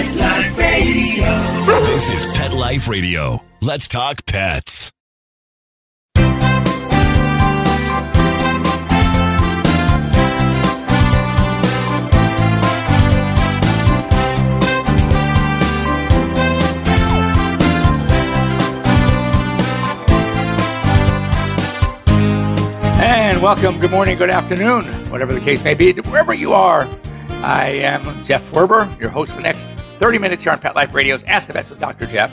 Pet Life Radio. This is Pet Life Radio. Let's talk pets. And welcome, good morning, good afternoon, whatever the case may be, wherever you are. I am Jeff Werber, your host for the next 30 minutes here on Pet Life Radio's Ask the Vets with Dr. Jeff.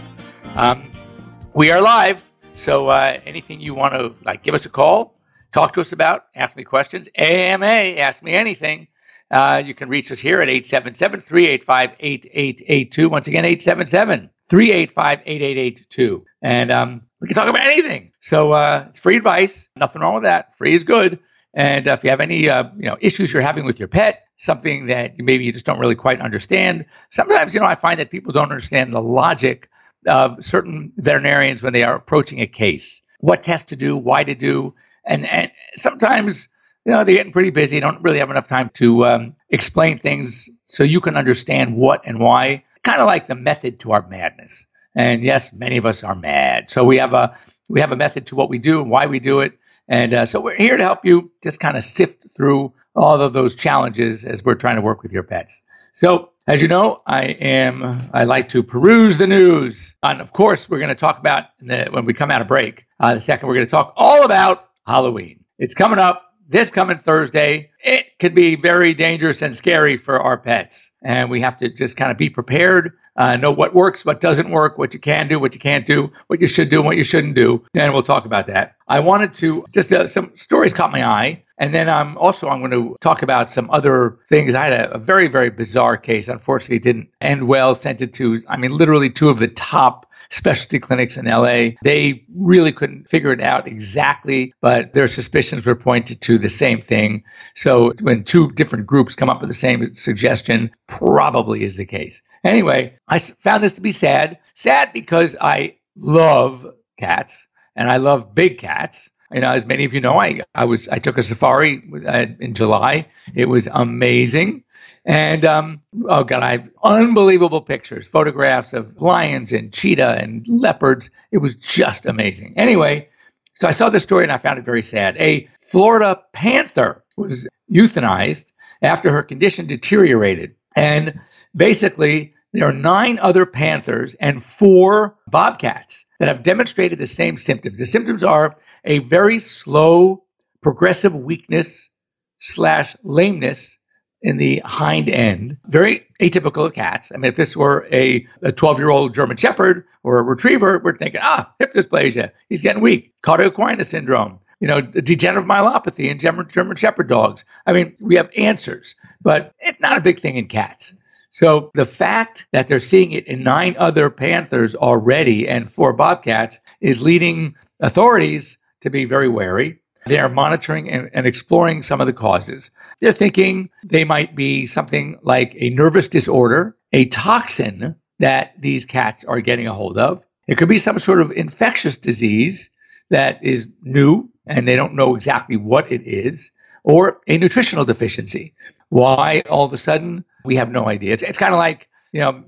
We are live, so anything you want to give us a call, talk to us about, ask me questions, AMA, ask me anything. You can reach us here at 877-385-8882. Once again, 877-385-8882. And we can talk about anything. So it's free advice. Nothing wrong with that. Free is good. And if you have any issues you're having with your pet, something that maybe you just don't really quite understand. Sometimes, I find that people don't understand the logic of certain veterinarians when they are approaching a case. What tests to do, why to do. And sometimes, they're getting pretty busy. Don't really have enough time to explain things so you can understand what and why. Kind of like the method to our madness. And yes, many of us are mad. So we have a method to what we do and why we do it. And so we're here to help you just kind of sift through all of those challenges as we're trying to work with your pets. So as you know, I like to peruse the news. And of course, we're going to talk about, when we come out of break, the second, we're going to talk all about Halloween. It's coming up. This coming Thursday, it could be very dangerous and scary for our pets. And we have to just kind of be prepared, know what works, what doesn't work, what you can do, what you can't do, what you should do, and what you shouldn't do. And we'll talk about that. I wanted to, just some stories caught my eye. And then I'm going to talk about some other things. I had a very, very bizarre case. Unfortunately, it didn't end well. Sent it to, literally two of the top specialty clinics in LA. They really couldn't figure it out exactly, but their suspicions were pointed to the same thing. So when two different groups come up with the same suggestion, probably is the case. Anyway, I found this to be sad. Sad because I love cats and I love big cats. As many of you know, I took a safari in July. It was amazing. And, I have unbelievable pictures, photographs of lions and cheetah and leopards. It was just amazing. Anyway, so I saw this story and I found it very sad. A Florida panther was euthanized after her condition deteriorated. And basically, there are 9 other panthers and 4 bobcats that have demonstrated the same symptoms. The symptoms are a very slow, progressive weakness / lameness in the hind end, very atypical of cats. If this were a 12-year-old German Shepherd or a Retriever, we're thinking, hip dysplasia, he's getting weak. Cardiac syndrome, degenerative myelopathy in German Shepherd dogs. We have answers, but it's not a big thing in cats. So the fact that they're seeing it in 9 other panthers already and 4 bobcats is leading authorities to be very wary. They are monitoring and exploring some of the causes. They're thinking they might be something like a nervous disorder, a toxin that these cats are getting a hold of. It could be some sort of infectious disease that is new and they don't know exactly what it is, or a nutritional deficiency. Why all of a sudden? We have no idea. It's kind of like,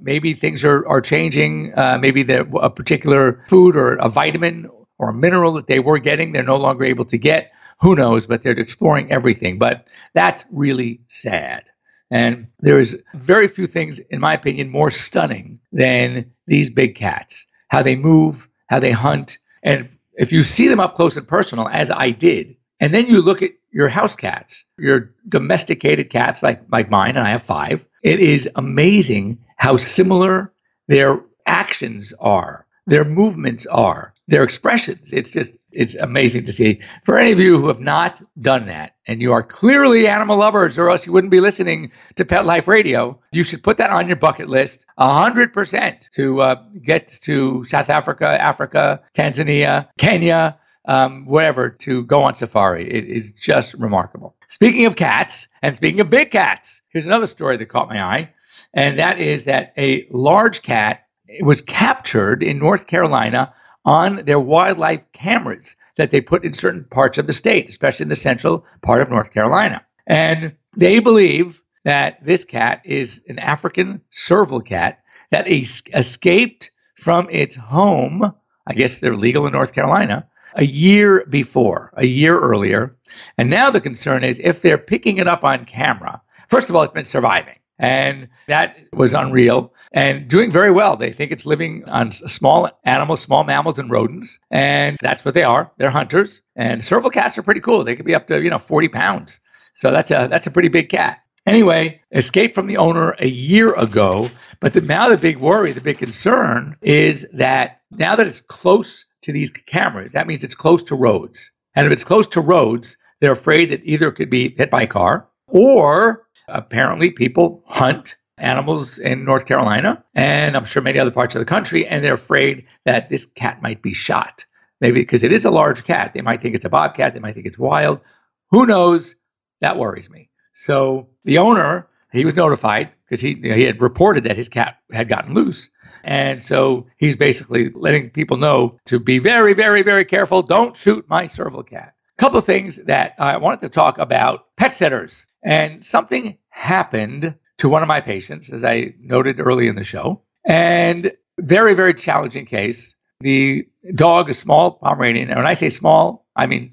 maybe things are changing. Maybe a particular food or a vitamin or a mineral that they were getting, they're no longer able to get. Who knows? But they're exploring everything. But that's really sad. And there's very few things, in my opinion, more stunning than these big cats. How they move, how they hunt. And if you see them up close and personal, as I did, and then you look at your house cats, your domesticated cats like mine, and I have 5, it is amazing how similar their actions are, their movements are, their expressions. It's amazing to see. For any of you who have not done that, and you are clearly animal lovers, or else you wouldn't be listening to Pet Life Radio, you should put that on your bucket list 100% to get to South Africa, Tanzania, Kenya, wherever, to go on safari. It is just remarkable. Speaking of cats, and speaking of big cats, here's another story that caught my eye, and that is that a large cat was captured in North Carolina on their wildlife cameras that they put in certain parts of the state, especially in the central part of North Carolina. And they believe that this cat is an African serval cat that escaped from its home. I guess they're legal in North Carolina, a year earlier. And now the concern is if they're picking it up on camera, first of all, it's been surviving. And that was unreal and doing very well. They think it's living on small animals, small mammals and rodents. And that's what they are. They're hunters. And serval cats are pretty cool. They could be up to, 40 pounds. So that's a pretty big cat. Anyway, escaped from the owner a year ago. But now the big worry, the big concern is that now that it's close to these cameras, that means it's close to roads. And if it's close to roads, they're afraid that either it could be hit by a car or apparently people hunt animals in North Carolina and I'm sure many other parts of the country, and they're afraid that this cat might be shot. Maybe because it is a large cat. They might think it's a bobcat. They might think it's wild. Who knows? That worries me. So the owner, he was notified because he had reported that his cat had gotten loose. And so he's basically letting people know to be very, very, very careful. Don't shoot my serval cat. A couple of things that I wanted to talk about: pet sitters. And something happened to one of my patients, as I noted early in the show. And very, very challenging case. The dog, a small Pomeranian. And when I say small, I mean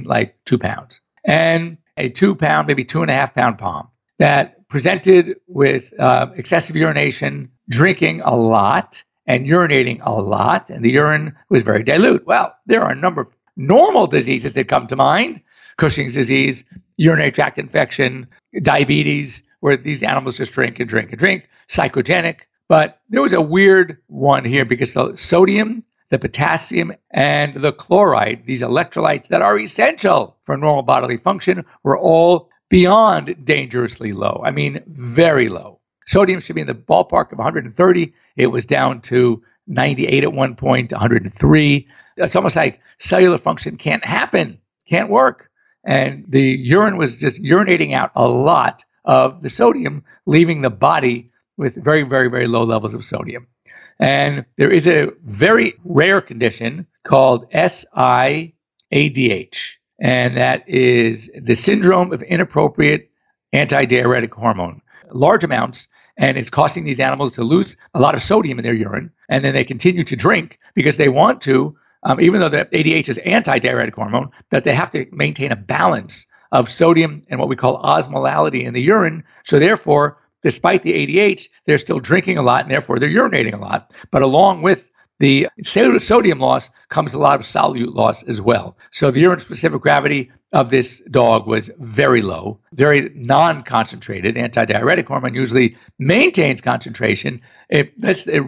like 2 pounds. And a 2 pound, maybe 2.5 pound Pom that presented with excessive urination, drinking a lot, and urinating a lot. And the urine was very dilute. Well, there are a number of normal diseases that come to mind: Cushing's disease, urinary tract infection, diabetes, where these animals just drink and drink and drink, psychogenic. But there was a weird one here because the sodium, the potassium, and the chloride, these electrolytes that are essential for normal bodily function, were all beyond dangerously low. I mean, very low. Sodium should be in the ballpark of 130. It was down to 98 at one point, 103. It's almost like cellular function can't happen, can't work. And the urine was just urinating out a lot of the sodium, leaving the body with very, very, very low levels of sodium. And there is a very rare condition called SIADH, and that is the syndrome of inappropriate antidiuretic hormone. Large amounts, and it's causing these animals to lose a lot of sodium in their urine, and then they continue to drink because they want to, even though the ADH is antidiuretic hormone, that they have to maintain a balance of sodium and what we call osmolality in the urine. So therefore, despite the ADH, they're still drinking a lot, and therefore they're urinating a lot. But along with the sodium loss comes a lot of solute loss as well. So the urine-specific gravity of this dog was very low, very non-concentrated. Antidiuretic hormone usually maintains concentration. It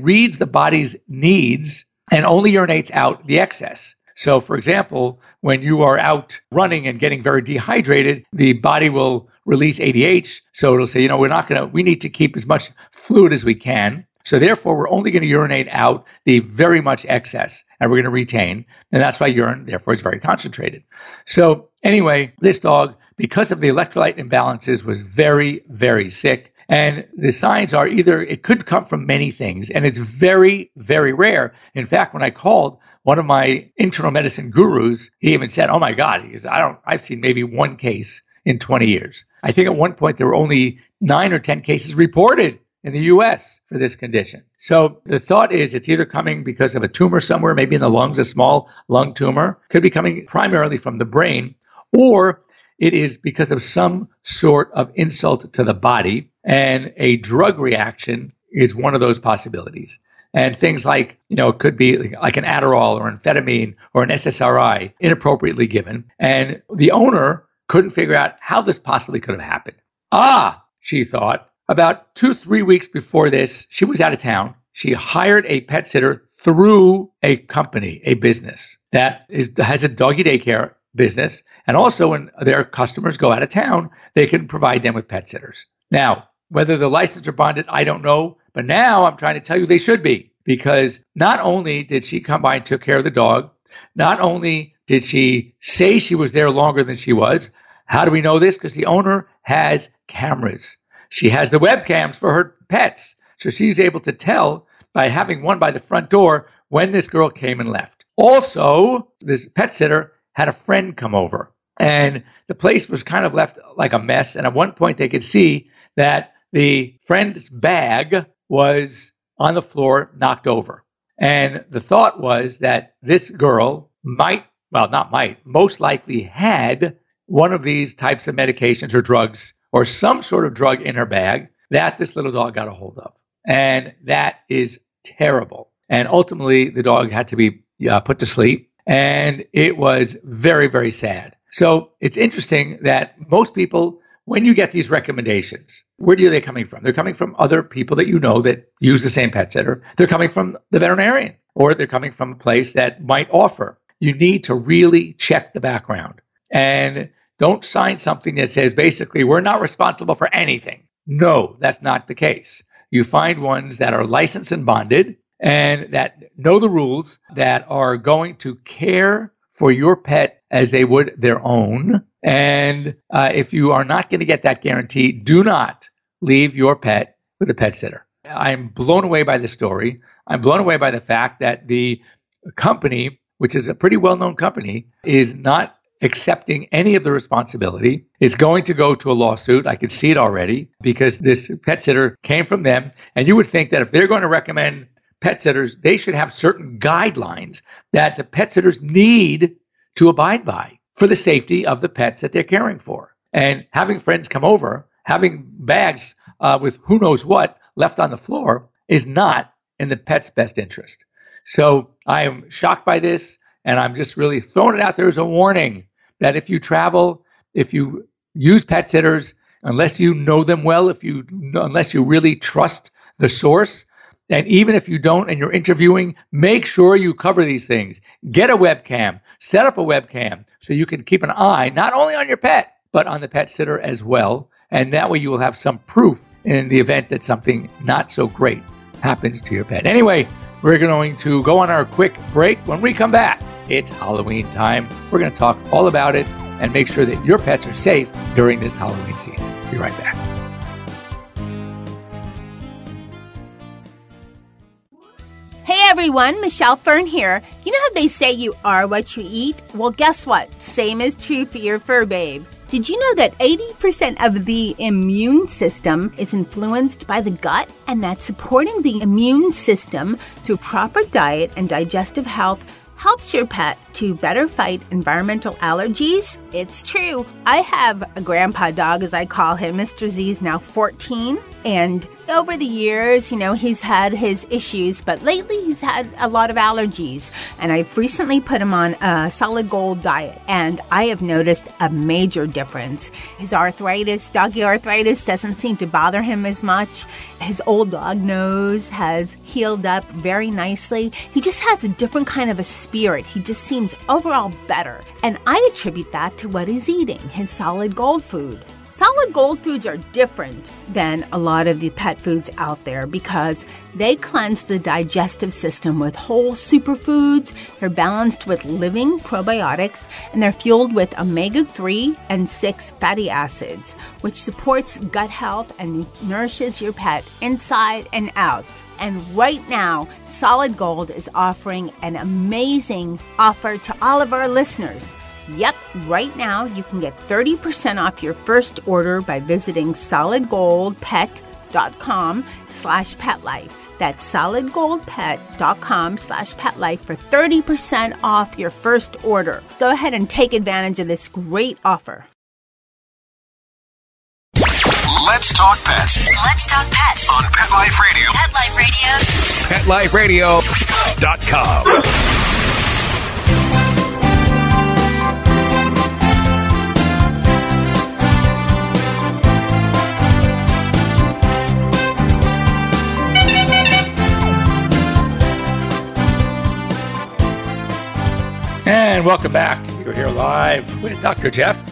reads the body's needs and only urinates out the excess. So, for example, when you are out running and getting very dehydrated, the body will release ADH. So it'll say, we need to keep as much fluid as we can. So therefore, we're only going to urinate out the very much excess, and we're going to retain. And that's why urine, therefore, is very concentrated. So anyway, this dog, because of the electrolyte imbalances, was very, very sick. And the signs are either it could come from many things, and it's very, very rare. In fact, when I called one of my internal medicine gurus, he even said, "Oh my God," he goes, I've seen maybe one case in 20 years. I think at one point there were only 9 or 10 cases reported in the U.S. for this condition. So the thought is it's either coming because of a tumor somewhere, maybe in the lungs, a small lung tumor, could be coming primarily from the brain, or it is because of some sort of insult to the body, and a drug reaction is one of those possibilities. And things like, it could be like an Adderall or amphetamine or an SSRI inappropriately given. And the owner couldn't figure out how this possibly could have happened. She thought, about 2-3 weeks before this, she was out of town. She hired a pet sitter through a company, a business that has a doggy daycare business. And also when their customers go out of town, they can provide them with pet sitters. Now, whether the license are bonded, I don't know. But now I'm trying to tell you they should be, because not only did she come by and took care of the dog, not only did she say she was there longer than she was. How do we know this? Because the owner has cameras. She has the webcams for her pets. So she's able to tell by having one by the front door when this girl came and left. Also, this pet sitter had a friend come over, and the place was kind of left like a mess. And at one point they could see that the friend's bag was on the floor, knocked over. And the thought was that this girl most likely had one of these types of medications or drugs or some sort of drug in her bag that this little dog got a hold of. And that is terrible. And ultimately, the dog had to be put to sleep. And it was very, very sad. So it's interesting that most people, when you get these recommendations, where are they coming from? They're coming from other people that you know that use the same pet sitter. They're coming from the veterinarian, or they're coming from a place that might offer. You need to really check the background and don't sign something that says basically we're not responsible for anything. No, that's not the case. You find ones that are licensed and bonded and that know the rules, that are going to care for your pet as they would their own. And if you are not going to get that guarantee, do not leave your pet with a pet sitter. I'm blown away by the story. I'm blown away by the fact that the company, which is a pretty well-known company, is not accepting any of the responsibility. It's going to go to a lawsuit. I can see it already because this pet sitter came from them. And you would think that if they're going to recommend pet sitters, they should have certain guidelines that the pet sitters need to abide by for the safety of the pets that they're caring for. And having friends come over, having bags with who knows what left on the floor is not in the pet's best interest. So I am shocked by this, and I'm just really throwing it out there as a warning that if you travel, if you use pet sitters, unless you know them well, unless you really trust the source, and even if you don't and you're interviewing, make sure you cover these things. Get a webcam, set up a webcam so you can keep an eye not only on your pet, but on the pet sitter as well. And that way you will have some proof in the event that something not so great happens to your pet. Anyway, we're going to go on our quick break. When we come back, it's Halloween time. We're going to talk all about it and make sure that your pets are safe during this Halloween season. Be right back. Hey everyone, Michelle Fern here. You know how they say you are what you eat? Well, guess what? Same is true for your fur babe. Did you know that 80% of the immune system is influenced by the gut, and that supporting the immune system through proper diet and digestive health helps your pet to better fight environmental allergies? It's true. I have a grandpa dog, as I call him. Mr. Z is now 14, and over the years, he's had his issues, but lately he's had a lot of allergies. And I've recently put him on a Solid Gold diet, and I have noticed a major difference. His arthritis, doggy arthritis, doesn't seem to bother him as much. His old dog nose has healed up very nicely. He just has a different kind of a spirit. He just seems overall better. And I attribute that to what he's eating, his Solid Gold food. Solid Gold foods are different than a lot of the pet foods out there because they cleanse the digestive system with whole superfoods. They're balanced with living probiotics, and they're fueled with omega-3 and 6 fatty acids, which supports gut health and nourishes your pet inside and out. And right now, Solid Gold is offering an amazing offer to all of our listeners. Yep, right now you can get 30% off your first order by visiting solidgoldpet.com/petlife. That's solidgoldpet.com/petlife for 30% off your first order. Go ahead and take advantage of this great offer. Let's talk pets. Let's talk pets On Pet Life Radio. Pet Life Radio. PetLifeRadio.com. And welcome back. You're here live with Dr. Jeff.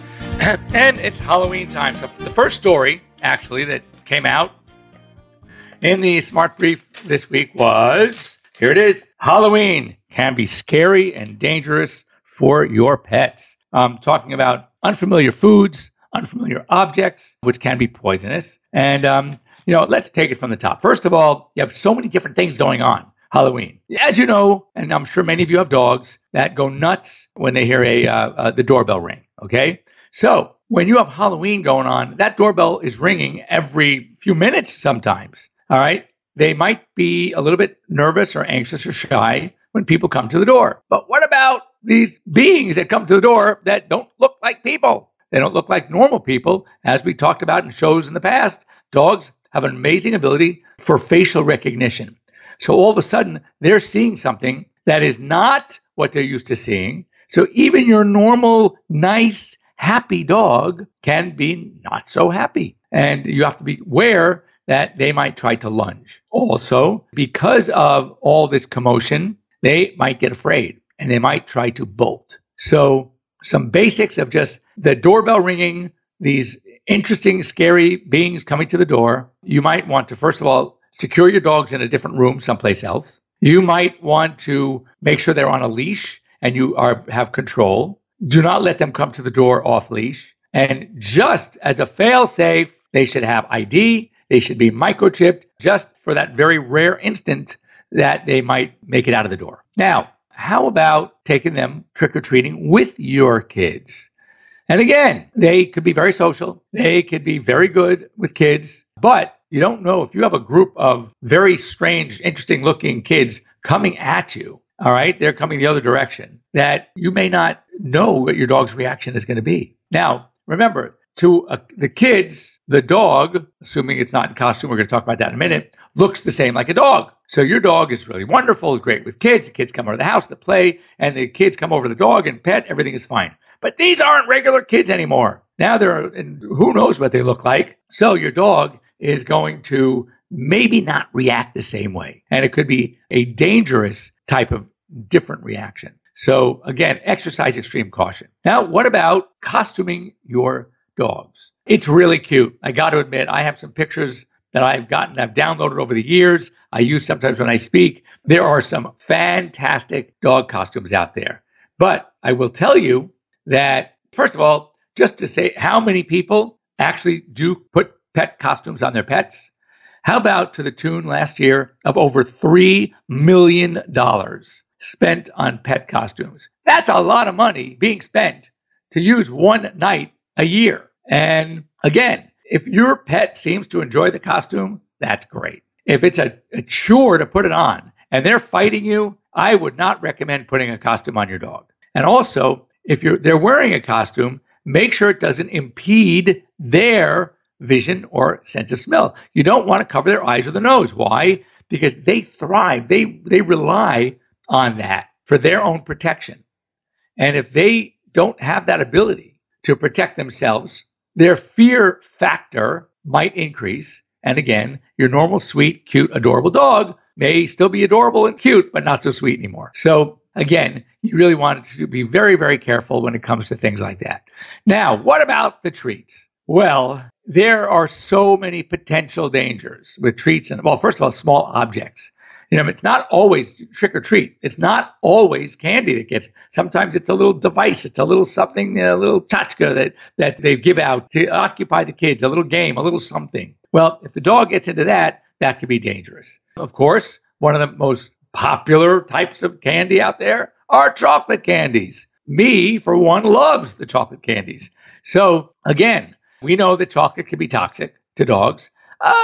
And it's Halloween time. So the first story, actually, that came out in the Smart Brief this week was, here it is, Halloween can be scary and dangerous for your pets. Talking about unfamiliar foods, unfamiliar objects, which can be poisonous. And, let's take it from the top. First of all, you have so many different things going on. Halloween. As you know, and I'm sure many of you have dogs that go nuts when they hear the doorbell ring, okay? So when you have Halloween going on, that doorbell is ringing every few minutes sometimes, all right? they might be a little bit nervous or anxious or shy when people come to the door. But what about these beings that come to the door that don't look like people? They don't look like normal people. As we talked about in shows in the past, dogs have an amazing ability for facial recognition. So all of a sudden, they're seeing something that is not what they're used to seeing. So even your normal, nice, happy dog can be not so happy. And you have to be aware that they might try to lunge. Also, because of all this commotion, they might get afraid and they might try to bolt. So some basics of just the doorbell ringing, these interesting, scary beings coming to the door. You might want to, first of all, secure your dogs in a different room someplace else. You might want to make sure they're on a leash and you have control. Do not let them come to the door off leash. And just as a fail-safe, they should have ID. They should be microchipped just for that very rare instant that they might make it out of the door. Now, how about taking them trick-or-treating with your kids? And again, they could be very social. They could be very good with kids, but you don't know if you have a group of very strange, interesting-looking kids coming at you. All right, they're coming the other direction, that you may not know what your dog's reaction is going to be. Now, remember, to the kids, the dog, assuming it's not in costume, we're going to talk about that in a minute, looks the same like a dog. So your dog is really wonderful, great with kids. The kids come over to the house to play, and the kids come over to the dog and pet. Everything is fine. But these aren't regular kids anymore. Now and who knows what they look like. So your dog is going to maybe not react the same way. And it could be a dangerous type of different reaction. So again, exercise extreme caution. Now, what about costuming your dogs? It's really cute. I got to admit, I have some pictures that I've downloaded over the years. I use sometimes when I speak. There are some fantastic dog costumes out there. But I will tell you that, first of all, just to say how many people actually do put pet costumes on their pets. How about to the tune last year of over $3 million spent on pet costumes? That's a lot of money being spent to use one night a year. And again, if your pet seems to enjoy the costume, that's great. If it's a chore to put it on and they're fighting you, I would not recommend putting a costume on your dog. And also, if they're wearing a costume, make sure it doesn't impede their vision or sense of smell. You don't want to cover their eyes or the nose. Why? Because they thrive. They rely on that for their own protection. And if they don't have that ability to protect themselves, their fear factor might increase. And again, your normal, sweet, cute, adorable dog may still be adorable and cute, but not so sweet anymore. So again, you really want to be very, very careful when it comes to things like that. Now, what about the treats? Well, there are so many potential dangers with treats. And, well, first of all, small objects. It's not always trick or treat. It's not always candy that gets. Sometimes it's a little device. It's a little something, a little tchotchke that they give out to occupy the kids, a little game, a little something. Well, if the dog gets into that, that could be dangerous. Of course, one of the most popular types of candy out there are chocolate candies. Me, for one, loves the chocolate candies. So again, we know that chocolate can be toxic to dogs.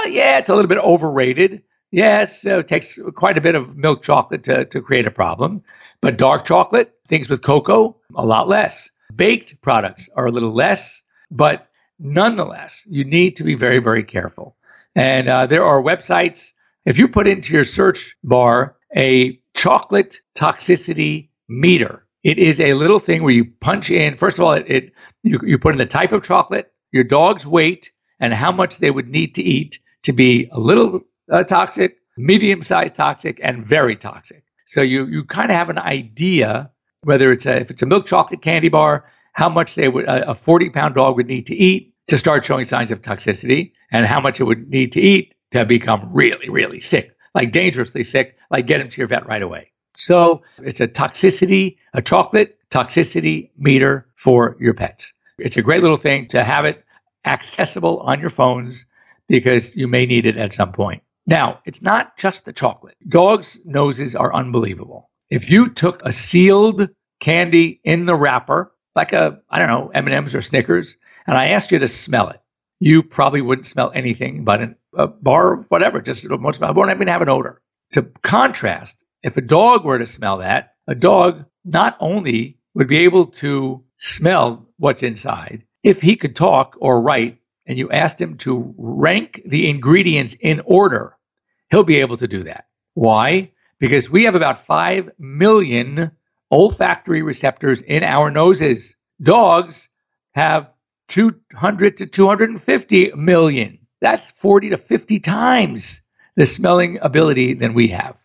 Yeah, it's a little bit overrated. Yes, it takes quite a bit of milk chocolate to create a problem. But dark chocolate, things with cocoa, a lot less. Baked products are a little less, but nonetheless, you need to be very, very careful. And there are websites. If you put into your search bar a chocolate toxicity meter, it is a little thing where you punch in. First of all, you put in the type of chocolate, your dog's weight, and how much they would need to eat to be a little toxic, medium-sized toxic, and very toxic. So you kind of have an idea whether if it's a milk chocolate candy bar, how much a 40-pound dog would need to eat to start showing signs of toxicity, and how much it would need to eat to become really, really sick, like dangerously sick, like get him to your vet right away. So it's a chocolate toxicity meter for your pets. It's a great little thing to have it accessible on your phones because you may need it at some point. Now, it's not just the chocolate. Dogs' noses are unbelievable. If you took a sealed candy in the wrapper, like M&M's or Snickers, and I asked you to smell it, you probably wouldn't smell anything but a bar of whatever, just it won't even have an odor. To contrast, if a dog were to smell that, a dog not only would be able to smell what's inside, if he could talk or write and you asked him to rank the ingredients in order, he'll be able to do that. Why? Because we have about 5 million olfactory receptors in our noses. Dogs have 200 to 250 million. That's 40 to 50 times the smelling ability than we have.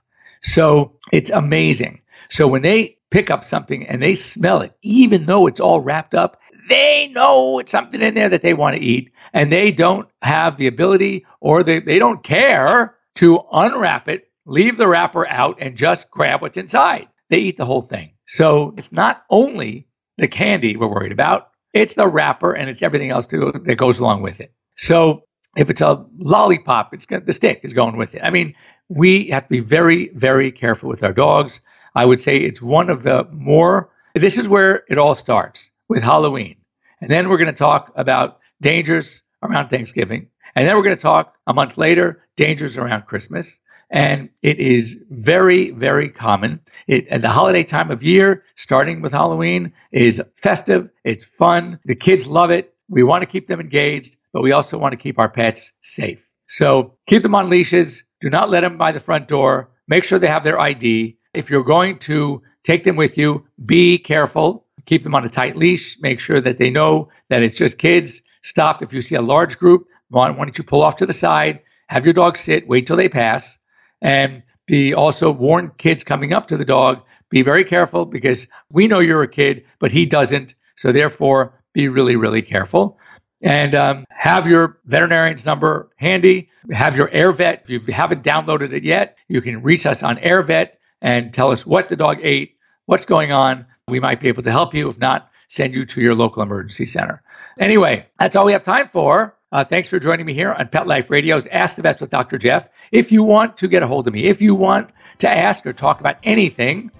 So it's amazing. So when they pick up something and they smell it, even though it's all wrapped up, they know it's something in there that they want to eat, and they don't have the ability or they don't care to unwrap it, leave the wrapper out, and just grab what's inside. They eat the whole thing. So it's not only the candy we're worried about, it's the wrapper and it's everything else that goes along with it. So if it's a lollipop, the stick is going with it. I mean, we have to be very, very careful with our dogs. I would say it's one of the more, this is where it all starts with Halloween. And then we're going to talk about dangers around Thanksgiving. And then we're going to talk a month later, dangers around Christmas. And it is very, very common. At the holiday time of year, starting with Halloween, is festive. It's fun. The kids love it. We want to keep them engaged, but we also want to keep our pets safe. So keep them on leashes. Do not let them by the front door. Make sure they have their ID. If you're going to take them with you, be careful. Keep them on a tight leash. Make sure that they know that it's just kids. Stop if you see a large group. Why don't you pull off to the side, have your dog sit, wait till they pass, and be also warn kids coming up to the dog, be very careful because we know you're a kid, but he doesn't. So therefore, be really, really careful. And have your veterinarian's number handy. Have your AirVet. If you haven't downloaded it yet, you can reach us on AirVet and tell us what the dog ate, what's going on. We might be able to help you. If not, send you to your local emergency center. Anyway, that's all we have time for. Thanks for joining me here on Pet Life Radio's Ask the Vets with Dr. Jeff. If you want to get a hold of me, if you want to ask or talk about anything,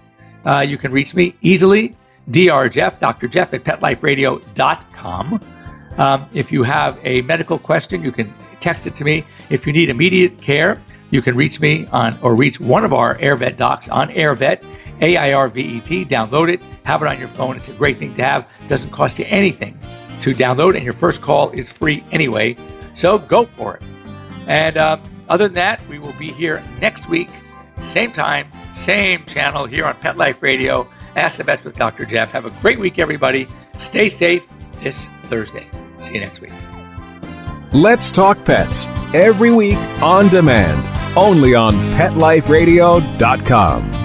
you can reach me easily. Dr. Jeff at PetLifeRadio.com. If you have a medical question, you can text it to me. If you need immediate care, you can reach me on or reach one of our AirVet docs on AirVet, AIRVET. Download it, have it on your phone. It's a great thing to have. It doesn't cost you anything to download, and your first call is free anyway. So go for it. And other than that, we will be here next week, same time, same channel here on Pet Life Radio. Ask the Vets with Dr. Jeff. Have a great week, everybody. Stay safe this Thursday. See you next week. Let's Talk Pets, every week on demand, only on PetLifeRadio.com.